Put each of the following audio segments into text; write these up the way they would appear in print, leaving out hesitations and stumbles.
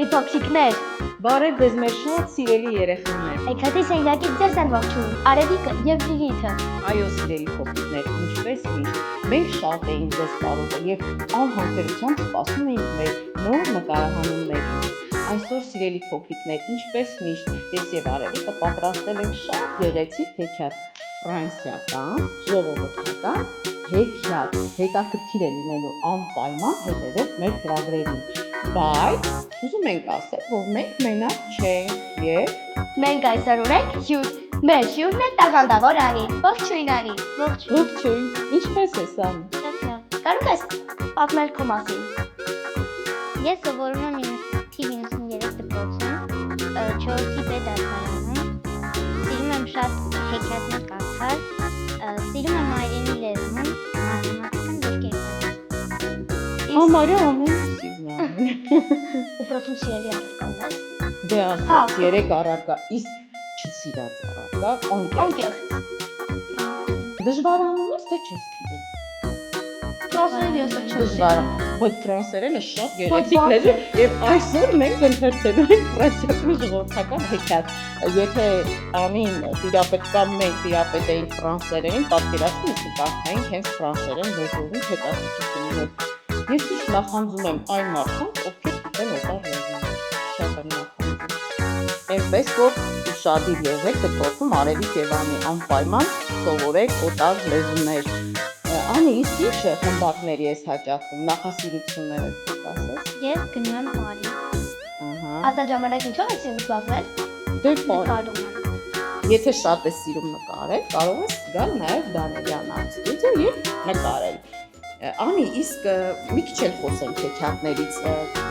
Սիրելի փոքրիկներ, Բարև ձեզ մեր շատ սիրելի երեխաներ։ Հեքիաթի սենյակից ձեզ են ողջունում Արևիկը և Լիլիթը։ Այո, սիրելի փոքրիկներ, ինչպես միշտ, մենք շատ էինք ձեզ կարոտել եւ անհամբերությամբ սպասում էինք մեր նոր նկարահանումներին։ Այսօր, սիրելի փոքրիկներ, ինչպես միշտ, ես եւ Արևիկը պատրաստել ենք շատ գեղեցիկ հեքիաթ, ֆրանսիական, ժողովրդական հեքիաթ։ Հետաքրքիր է լինելու անպայման հետևել մեր ծրագրերին։ Բայց ուզում ենք ասել, որ մենք մենակ չենք եւ Մենք այսօր ունենք հյուր, մեր հյուրն է տաղանդավոր Անի, ողջույն Անի, ողջույն, ինչպես ես Անի։ Կարող ես պատմել քո մասին։ Ես սովորում եմ թիվ 93 դպրոցում, 4-րդ պետդասարանում, սիրում եմ շատ հեքիաթներ կարդալ, սիրում եմ հայրենի լեզուն, մաթեմատիկան և կերպարվեստը։ Համարյա ամեն սիրում եմ։ Դպրոցում սիրելի առարկան ես։ Դե ասած 3 առարկա, իսկ չսիրած առարկա, անկեղծ։ Դժվարանում ես, թե չես գիտում։ Ֆրանսերեն ես չեմ Դժվար, բայց ֆրանսերենը շատ գեղեցիկ լեզու եւ այսօր մենք ընթերցելու ենք ֆրանսիական ժողովրդական հեքիաթ։ Եթե Անին տիրապետական մենք տիրապետեինք ֆրանսերենին, պատկերացնում եք կարդայինք հենց ֆրանսերեն լեզուին հետաքրքրություններ։ Ես միշտ նախանձում եմ այն մարդկանց, ովքեր գիտեն օտար լեզուներ։ Շատ եմ նախանձում։ Այնպես որ ուշադիր եղեք դպրոցում Արևիկ եւ Անի անպայման սովորեք օտար լեզուներ։ Անի, իսկ ինչ խմբակների ես հաճախում, նախասիրությունները ասես։ Ես գնում եմ Փարիզ։ Ահա։ Ազատ ժամանակ ինչով ես սիրում զբաղվել։ Դե Նկարում եմ։ Եթե շատ ես սիրում նկարել, կարող ես գալ նաև Դանիելյան ստուդիա եւ նկարել։ Անի, իսկ մի քիչ էլ խոսենք հեքիաթներից։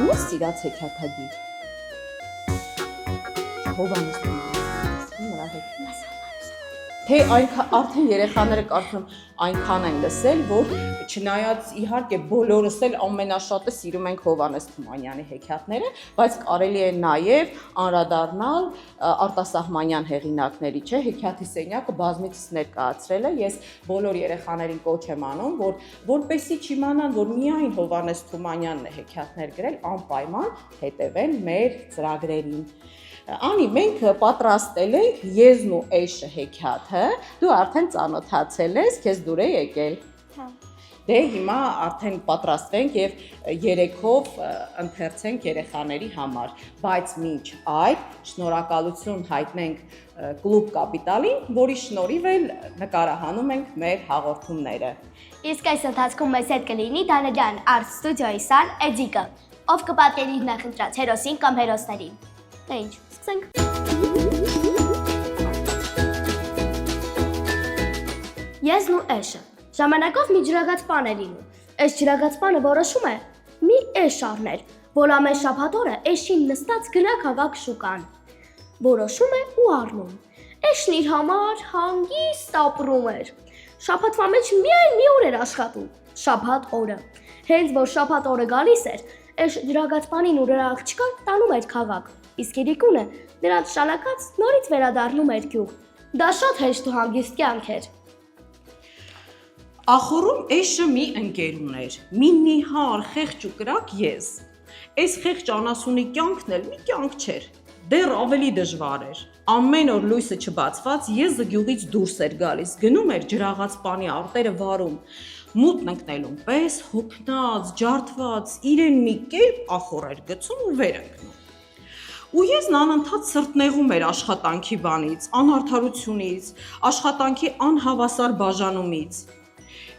Ո՞ւր սիրած հեքիաթագիր։ Հովանես նրա հետ։ Թե արդեն երեխաները կարծում այնքան են լսել, որ չնայած իհարկե բոլորս էլ ամենաշատը սիրում ենք Հովանես Թումանյանի հեքիաթները, բայց կարելի է նաև անդրադառնալ արտասահմանյան հեղինակների, չէ, հեքիաթի սենյակը բազմիցս ներկայացրել է, ես բոլոր երեխաներին կոչ եմ անում, որպեսզի չիմանան, որ միայն Հովանես Թումանյանն է հեքիաթներ գրել, անպայման հետևեն մեր ծրագրերին։ Անի, մենք պատրաստել ենք Եզն ու Էշը հեքիաթը, դու արդեն ծանոթացել ես, քեզ դուր է եկել։ Հա։ Դե հիմա արդեն պատրաստվենք եւ երեքով ընթերցենք երեխաների համար, բայց մինչ այդ շնորհակալություն հայտնենք Կլուբ Կապիտալին, որի շնորհիվ էլ նկարահանում ենք մեր հաղորդումները։ Իսկ այս ընթացքում մեզ հետ կլինի Դանիելյան Արտ ստուդիոյի սան Էդիկը, ով կպատկերի իր նախընտրած հերոսին կամ հերոսներին։ Դե ինչ, սկսենք։ Եզն ու Էշը։ Ժամանակով մի ջրագած պան է լինում։ Այս ջրագած պանը որոշում է մի էշ առնել, որ ամեն շաբաթ օրը էշին նստած գնա քաղաք շուկան։ Որոշում է ու առնում։ Էշն իր համար հանգիստ ապրում էր։ Շաբաթվա մեջ միայն մի օր էր աշխատում։ Շաբաթ օրը։ Հենց որ շաբաթ օրը գալիս էր, էշ ջրագած պանին ու նրա աղջկան տանում էր քաղաք։ Իսկ իրիկունը նրանց շալակած նորից վերադառնում էր գյուղ։ Դա շատ հեշտ ու հանգիստ կյանք էր։ Ախորում Էշը մի ընկեր ուներ, մի նիհար, խեղճ ու կրակ եզ։ Այս խեղճ անասունի կյանքն էլ մի կյանք չէր, դեռ ավելի դժվար էր։ Ամեն օր լույսը չբացված եզը գյուղից դուրս էր գալիս, գնում էր ջրաղած պանի արտերը վարում, մութն ընկնելուն պես, հոգնած, ջարդված, իրեն մի կերպ ախոր էր գցում ու վեր ընկնում։ Ու եզն անընդհատ սրտնեղում էր աշխատանքի բանից, անարդարությունից, աշխատանքի անհավասար բաժանումից։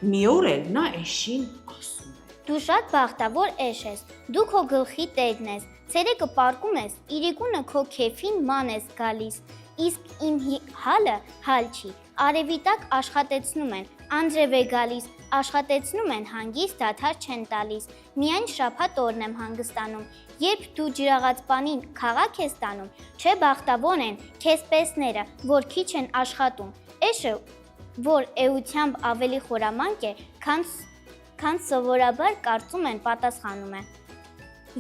Մի օր էլ նա Էշին ասում է. Դու շատ բախտավոր էշ ես, դու քո գլխի տերն ես, ցերեկը պարկում ես, իրիկունը քո քեֆին ման ես գալիս, իսկ իմ հալը հալ չի, արևի տակ աշխատեցնում են, անձրև է գալիս, աշխատեցնում են, հանգիստ դադար չեն տալիս, միայն շաբաթ օրն եմ հանգստանում, երբ դու ջրաղած պանին քաղաք ես տանում, չէ բախտավոր են քեզ պեսները, որ քիչ են աշխատում, էշը, որ էությամբ ավելի խորամանկ է, քան սովորաբար կարծում են, պատասխանում է.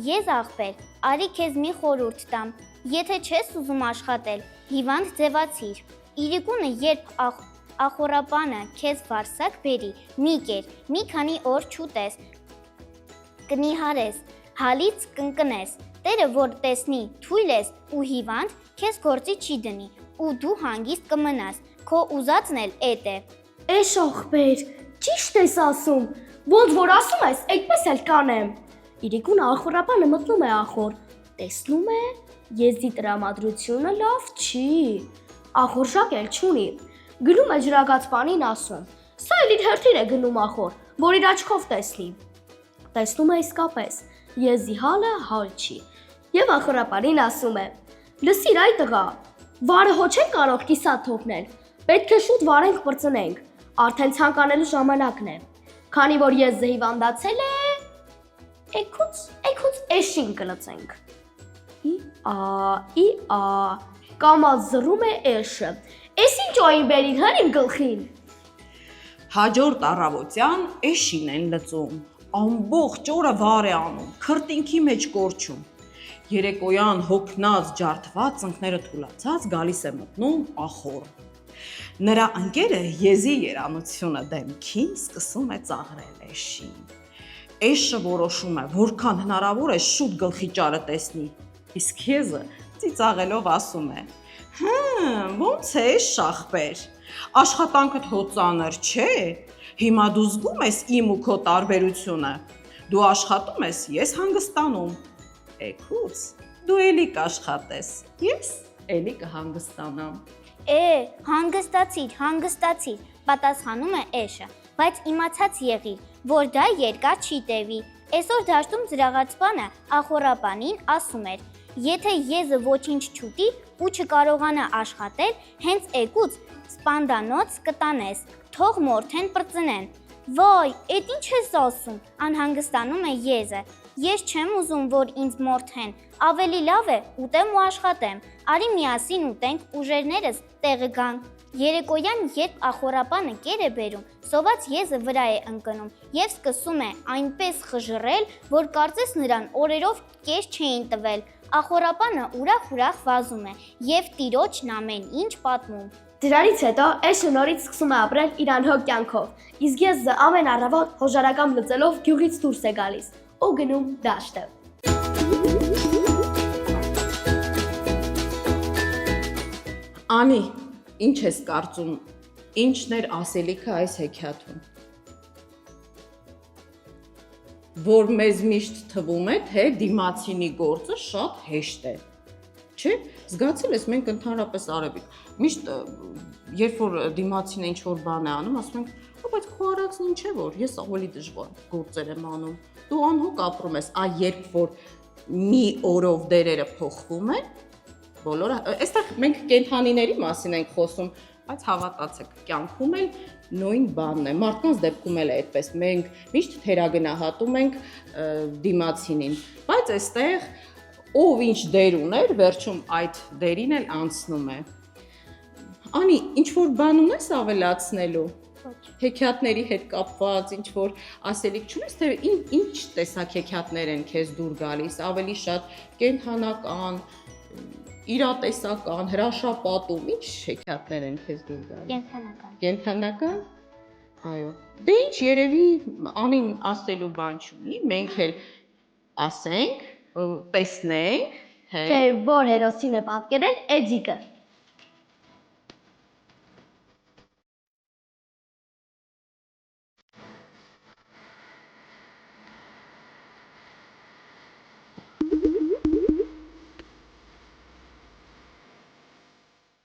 Ես աղբեր, արի քեզ մի խորհուրդ տամ, եթե չես ուզում աշխատել, հիվանդ ձևացիր, իրիկունը երբ ախորապանը քեզ վարսակ բերի, մի կեր, մի քանի օր չուտես, կնիհարես, հալից կընկնես, Տերը որ տեսնի, թույլ ես ու հիվանդ, քեզ գործի չի դնի ու դու հանգիստ կմնաս։ Քո ուզածն էլ էդ է։ Էշ ախպեր, ճիշտ ես ասում, ոնց որ ասում ես, այդպես էլ կանեմ։ Իրիկունը ախորապանը մտնում է ախոր, տեսնում է, եզի տրամադրությունը լավ չի, ախորժակ էլ չունի, գնում է ջրագացպանին ասում, սա էլ իր հերթին է գնում ախոր, որ իր աչքով տեսնի, տեսնում է իսկապես, եզի հալը հալ չի, և ախորապանին ասում է, լսիր այ տղա, վարը հո չեն կարող կիսատ թողնել, պետք է շուտ վարենք պրծնենք, արդեն ցանկանելու ժամանակն է, քանի որ ես հիվանդացել է, էգուց էշին կլծենք։ Ի-ա, կամաց զռում է էշը, էս ինչ օին բերին հն իմ գլխին։ Հաջորդ առավոտյան էշին են լծում, ամբողջ օրը վար է անում, քրտինքի մեջ կորչում։ Երեկոյան հոգնած, ջարդված, ծնկները թուլացած գալիս է մտնում ախոր։ Նրա ընկերը եզի երանությունը դեմքին սկսում է ծաղրել էշին։ Էշը որոշում է, որքան հնարավոր է շուտ գլխի ճարը տեսնի, իսկ եզը ծիծաղելով ասում է. ոնց է ախպեր, աշխատանքդ հո ծանր չէ, հիմա դու զգում ես իմ ու քո տարբերությունը, դու աշխատում ես, ես հանգստանում, էգուց, դու էլի կաշխատես, ես էլի կհանգստանամ։ Հանգստացիր, պատասխանում է էշը, բայց իմացած եղիր, որ դա երկար չի տևի։ Այսօր դաշտում ծրաղացպանը ախորապանին ասում էր. եթե եզը ոչինչ չուտի ու չկարողանա աշխատել, հենց էգուց սպանդանոց կտանես, թող մորթեն պրծնեն։ Վայ, էդ ինչ ես ասում, անհանգստանում է եզը։ Ես չեմ ուզում, որ ինձ մորթեն, ավելի լավ է ուտեմ ու աշխատեմ, արի միասին ուտենք ուժերներս տեղը գան։ Երեկոյան, երբ ախորապանը կեր է բերում, սոված եզը վրա է ընկնում և սկսում է այնպես խժռել, որ կարծես նրան օրերով կես չէին տվել։ Ախորապանը ուրախ վազում է և տիրոջն ամեն ինչ պատմում։ Դրանից հետո էշը նորից սկսում է ապրել իր անհոգ կյանքով, իսկ եզը ամեն առավոտ հոժարակամ լծելով գյուղից դուրս է գալիս ու գնում դաշտը։ Անի, ինչ ես կարծում, ինչն էր ասելիքը այս հեքիաթում։ Որ մեզ միշտ թվում է, թե դիմացինի գործը շատ հեշտ է։ Չէ, զգացել ես մենք ընդհանրապես արևիկ։ Միշտ երբ որ դիմացինը ինչ որ բան է անում, ասում ենք, բայց քո արածն ինչ է որ, ես ավելի դժվար գործեր եմ անում։ Դու անհոգ ապրում ես, երբ որ մի օրով դերերը փոխվում են, բոլորը, այստեղ մենք կենդանիների մասին ենք խոսում, բայց հավատացեք, կյանքում էլ նույն բանն է, մարդկանց դեպքում էլ է այդպես, մենք միշտ թերագնահատում ենք դիմացինին, բայց այստեղ ով ինչ դեր ուներ, վերջում այդ դերին էլ անցնում է։ Անի, ինչ-որ բան ունես ավելացնելու, հեքիաթների հետ կապված, ինչ-որ ասելիք չունես, թե ինչ տեսակ հեքիաթներ են քեզ դուր գալիս, ավելի շատ կենդանական, իրատեսական, հրաշապատում, ինչ հեքիաթներ են քեզ դուր գալիս։ Կենդանական։ Այո։ Դե ինչ, երևի Անին ասելու բան չունի, մենք էլ ասենք, տեսնենք, Թե որ հերոսին է պատկերել Էջիկը։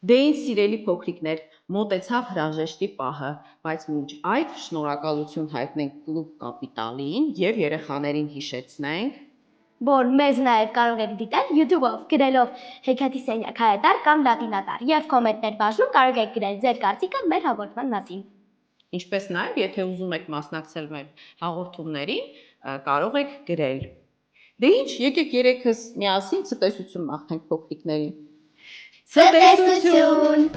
Դե ինձ սիրելի փոքրիկներ, մոտեցավ հրաժեշտի պահը, բայց մինչ այդ շնորհակալություն հայտնենք Կլուբ Կապիտալին եւ երեխաներին հիշեցնենք, որ մեզ նաև կարող եք դիտել YouTube-ով գրելով Հեքիաթի սենյակ հայատար կամ լատինատար եւ կոմենտներ բաժնում կարող եք գրել ձեր կարծիքը մեր հաղորդման մասին։ ինչպես նաև եթե ուզում եք մասնակցել մեր հաղորդումներին, կարող եք գրել։ Դե ինչ, եկեք երեքս միասին ցտեսություն մաղթենք փոքրիկներին։ Ցտեսություն։